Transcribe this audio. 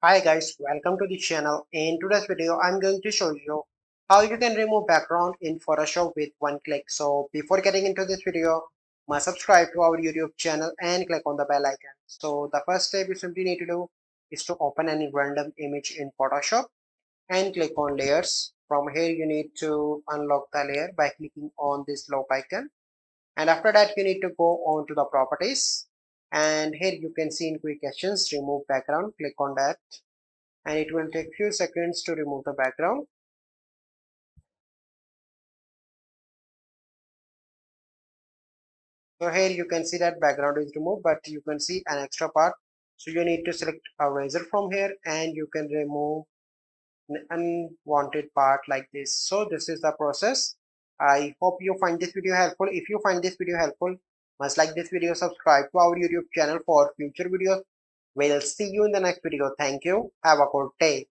Hi guys, welcome to the channel. In today's video, I'm going to show you how you can remove background in Photoshop with one click. So before getting into this video, must subscribe to our YouTube channel and click on the bell icon. So the first step you simply need to do is to open any random image in Photoshop and click on layers. From here, you need to unlock the layer by clicking on this lock icon. And after that, you need to go on to the properties. And here you can see in quick actions, remove background, click on that and it will take few seconds to remove the background. So here you can see that background is removed, but you can see an extra part. So you need to select a razor from here and you can remove an unwanted part like this. So this is the process. I hope you find this video helpful. If you find this video helpful, must like this video, subscribe to our YouTube channel for future videos. We'll see you in the next video. Thank you. Have a good day.